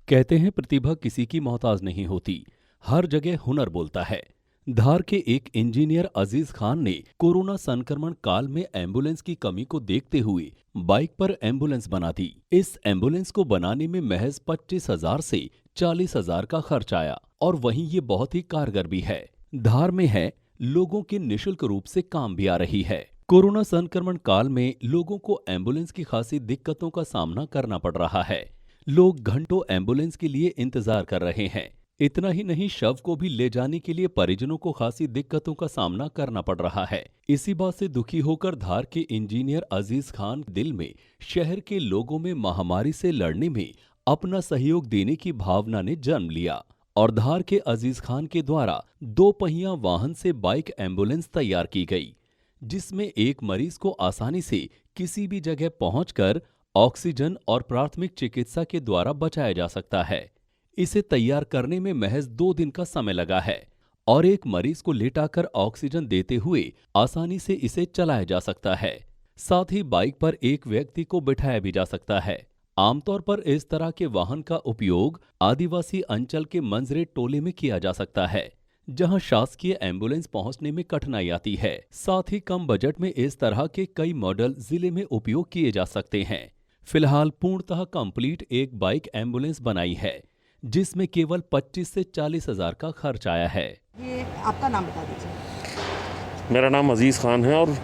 कहते हैं प्रतिभा किसी की मोहताज नहीं होती, हर जगह हुनर बोलता है। धार के एक इंजीनियर अजीज खान ने कोरोना संक्रमण काल में एम्बुलेंस की कमी को देखते हुए बाइक पर एम्बुलेंस बना दी। इस एम्बुलेंस को बनाने में महज 25,000 से 40,000 का खर्च आया और वहीं ये बहुत ही कारगर भी है। धार में है, लोगों की निशुल्क रूप से काम भी आ रही है। कोरोना संक्रमण काल में लोगों को एम्बुलेंस की खासी दिक्कतों का सामना करना पड़ रहा है। लोग घंटों एम्बुलेंस के लिए इंतजार कर रहे हैं। इतना ही नहीं, शव को भी ले जाने के लिए परिजनों को खासी दिक्कतों का सामना करना पड़ रहा है। इसी बात से दुखी होकर धार के इंजीनियर अजीज खान दिल में शहर के लोगों में महामारी से लड़ने में अपना सहयोग देने की भावना ने जन्म लिया और धार के अजीज खान के द्वारा 2 पहिया वाहन से बाइक एम्बुलेंस तैयार की गई, जिसमें एक मरीज को आसानी से किसी भी जगह पहुंचकर ऑक्सीजन और प्राथमिक चिकित्सा के द्वारा बचाया जा सकता है। इसे तैयार करने में महज 2 दिन का समय लगा है और एक मरीज को लेटाकर ऑक्सीजन देते हुए आसानी से इसे चलाया जा सकता है। साथ ही बाइक पर एक व्यक्ति को बिठाया भी जा सकता है। आमतौर पर इस तरह के वाहन का उपयोग आदिवासी अंचल के मंजरे टोले में किया जा सकता है, जहां शासकीय एम्बुलेंस पहुंचने में कठिनाई आती है। साथ ही कम बजट में इस तरह के कई मॉडल जिले में उपयोग किए जा सकते हैं। फिलहाल पूर्णतः कंप्लीट एक बाइक एम्बुलेंस बनाई है, जिसमें केवल 25 से 40,000 का खर्च आया है। ये आपका नाम बता दीजिए। मेरा नाम अजीज़ खान है और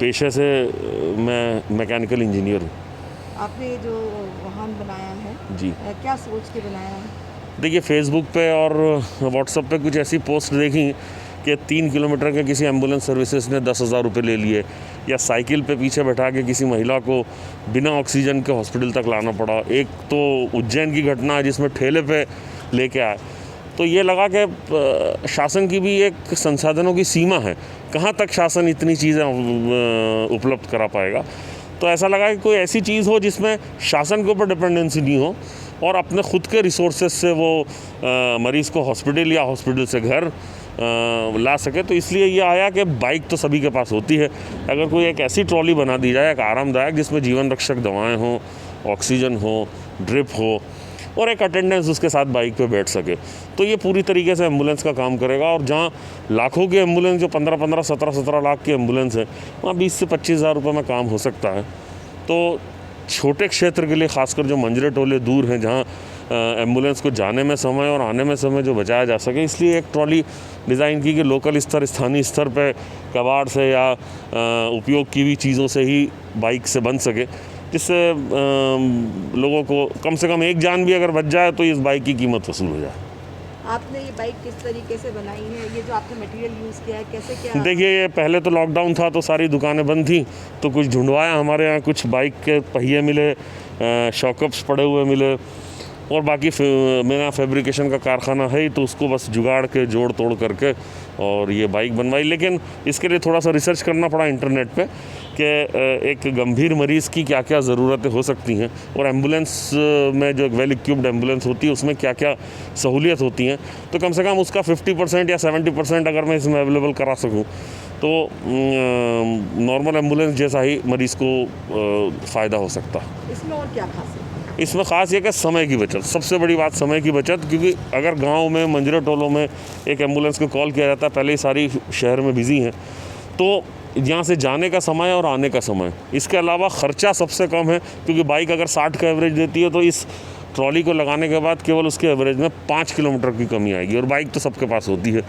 पेशे से मैं मैकेनिकल इंजीनियर हूँ। आपने जो वाहन बनाया है जी, क्या सोच के बनाया है? देखिए, फेसबुक पे और व्हाट्सएप पे कुछ ऐसी पोस्ट देखी कि 3 किलोमीटर के किसी एम्बुलेंस सर्विसेज ने 10,000 रुपये ले लिए, या साइकिल पे पीछे बैठा के किसी महिला को बिना ऑक्सीजन के हॉस्पिटल तक लाना पड़ा। एक तो उज्जैन की घटना है जिसमें ठेले पे लेके आए। तो ये लगा कि शासन की भी एक संसाधनों की सीमा है, कहाँ तक शासन इतनी चीज़ें उपलब्ध करा पाएगा। तो ऐसा लगा कि कोई ऐसी चीज़ हो जिसमें शासन के ऊपर डिपेंडेंसी नहीं हो और अपने खुद के रिसोर्सेज से वो मरीज़ को हॉस्पिटल या हॉस्पिटल से घर ला सके। तो इसलिए ये आया कि बाइक तो सभी के पास होती है, अगर कोई एक ऐसी ट्रॉली बना दी जाए, एक आरामदायक, जिसमें जीवन रक्षक दवाएं हों, ऑक्सीजन हो, ड्रिप हो और एक अटेंडेंस उसके साथ बाइक पे बैठ सके, तो ये पूरी तरीके से एम्बुलेंस का काम करेगा। और जहाँ लाखों की एम्बुलेंस, जो 15-15, 17-17 लाख की एम्बुलेंस है, वहाँ 20 से 25,000 रुपये में काम हो सकता है। तो छोटे क्षेत्र के लिए, खासकर जो मंजरे टोले दूर हैं, जहाँ एम्बुलेंस को जाने में समय और आने में समय जो बचाया जा सके, इसलिए एक ट्रॉली डिज़ाइन की कि लोकल स्तर, स्थानीय स्तर पे कबाड़ से या उपयोग की हुई चीज़ों से ही बाइक से बन सके, जिससे लोगों को कम से कम एक जान भी अगर बच जाए तो इस बाइक की कीमत वसूल हो जाए। आपने ये बाइक किस तरीके से बनाई है? ये जो आपने मटेरियल यूज़ किया है, कैसे क्या? देखिए, ये पहले तो लॉकडाउन था तो सारी दुकानें बंद थी, तो कुछ ढूंढवाया। हमारे यहाँ कुछ बाइक के पहिए मिले, शॉकअप्स पड़े हुए मिले, और बाकी मेरा फैब्रिकेशन का कारखाना है ही, तो उसको बस जुगाड़ के जोड़ तोड़ करके और ये बाइक बनवाई। लेकिन इसके लिए थोड़ा सा रिसर्च करना पड़ा इंटरनेट पे कि एक गंभीर मरीज़ की क्या क्या ज़रूरतें हो सकती हैं और एम्बुलेंस में जो एक वेल इक्विप्ड एम्बुलेंस होती है उसमें क्या क्या सहूलियत होती हैं। तो कम से कम उसका 50% या 70% अगर मैं इसमें अवेलेबल करा सकूँ तो नॉर्मल एम्बुलेंस जैसा ही मरीज़ को फ़ायदा हो सकता। इसमें और क्या खास है? इसमें ख़ास ये कि समय की बचत, सबसे बड़ी बात समय की बचत, क्योंकि अगर गांव में, मंजरे टोलों में एक एम्बुलेंस को कॉल किया जाता है, पहले ही सारी शहर में बिज़ी हैं, तो यहाँ से जाने का समय और आने का समय, इसके अलावा ख़र्चा सबसे कम है, क्योंकि बाइक अगर 60 का एवरेज देती है तो इस ट्रॉली को लगाने के बाद केवल उसके एवरेज में 5 किलोमीटर की कमी आएगी, और बाइक तो सबके पास होती है,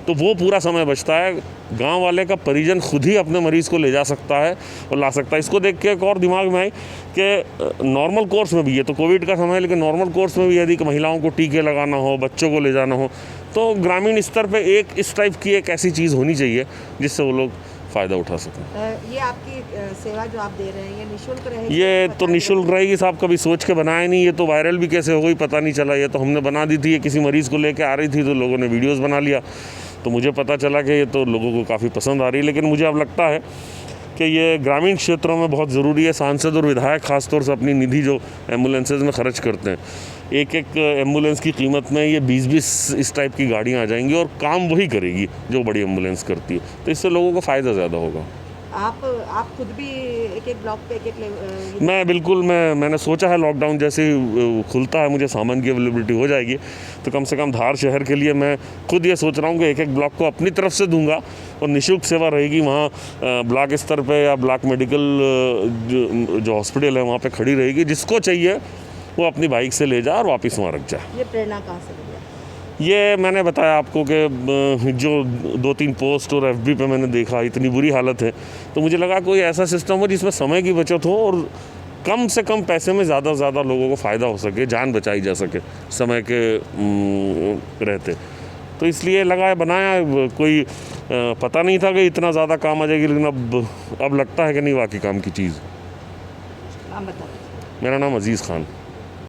तो वो पूरा समय बचता है। गांव वाले का परिजन खुद ही अपने मरीज़ को ले जा सकता है और ला सकता है। इसको देख के एक और दिमाग में आई कि नॉर्मल कोर्स में भी, ये तो कोविड का समय है, लेकिन नॉर्मल कोर्स में भी यदि महिलाओं को टीके लगाना हो, बच्चों को ले जाना हो, तो ग्रामीण स्तर पे एक इस टाइप की एक ऐसी चीज़ होनी चाहिए जिससे वो लोग फ़ायदा उठा सकें। ये आपकी सेवा जो आप दे रहे हैं, ये निःशुल्क रहेगी? ये तो निःशुल्क रहेगी साहब, कभी सोच के बनाया नहीं। ये तो वायरल भी कैसे हो गई पता नहीं चला। ये तो हमने बना दी थी, ये किसी मरीज़ को लेके आ रही थी तो लोगों ने वीडियोज़ बना लिया, तो मुझे पता चला कि ये तो लोगों को काफ़ी पसंद आ रही है। लेकिन मुझे अब लगता है कि ये ग्रामीण क्षेत्रों में बहुत ज़रूरी है। सांसद और विधायक खासतौर से अपनी निधि जो एम्बुलेंसेज में खर्च करते हैं, एक एक एम्बुलेंस की कीमत में ये 20-20 इस टाइप की गाड़ियाँ आ जाएंगी और काम वही करेगी जो बड़ी एम्बुलेंस करती है, तो इससे लोगों को फ़ायदा ज़्यादा होगा। आप खुद भी एक एक ब्लॉक पे एक एक मैं बिल्कुल मैंने सोचा है लॉकडाउन जैसे ही खुलता है, मुझे सामान की अवेलेबिलिटी हो जाएगी तो कम से कम धार शहर के लिए मैं खुद ये सोच रहा हूँ कि एक एक ब्लॉक को अपनी तरफ से दूंगा और निःशुल्क सेवा रहेगी वहाँ ब्लॉक स्तर पे या ब्लॉक मेडिकल जो हॉस्पिटल है वहाँ पे खड़ी रहेगी। जिसको चाहिए वो अपनी बाइक से ले जाए और वापस वहाँ रख जाए। ये प्रेरणा कहाँ से मिली? ये मैंने बताया आपको कि जो 2-3 पोस्ट और FB पे मैंने देखा इतनी बुरी हालत है, तो मुझे लगा कोई ऐसा सिस्टम हो जिसमें समय की बचत हो और कम से कम पैसे में ज़्यादा से ज़्यादा लोगों को फ़ायदा हो सके, जान बचाई जा सके समय के रहते। तो इसलिए लगा बनाया। कोई पता नहीं था कि इतना ज़्यादा काम आ जाएगी, लेकिन अब लगता है कि नहीं वाकई काम की चीज़। नाम बता दीजिए। मेरा नाम अजीज़ खान।